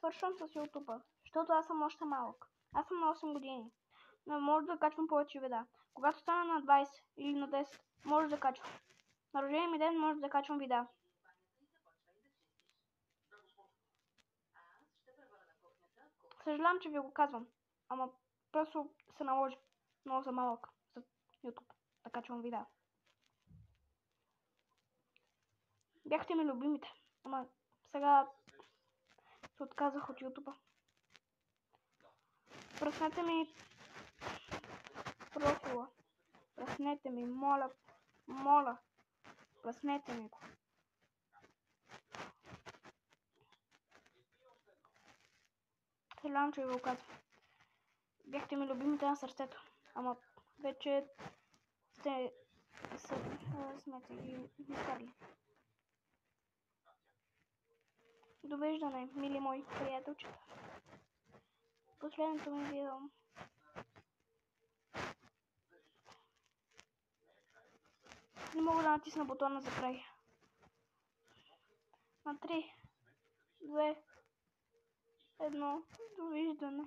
свършвам с YouTube, защото аз съм още малък. Аз съм на 8 години. Но може да качвам повече видеа. Когато стана на 20 или на 10, може да качвам. На рождения ми ден може да качвам видеа. Съжалявам, че ви го казвам. Ама просто се наложи. Много съм малък за YouTube да качвам видеа. Бяхте ми любимите. Ама сега се отказах от YouTube. Пръснете ми профила. Пръснете ми, моля. Пръснете ми го. Съжалявам, че ви го казвам. Бяхте ми любимите на сърцето. Ама вече смете ги изкарли. Довеждане, мили мои приятелчета. Последното ми видео. Не мога да натисна бутона за край. На 3, 2, 1, довиждане.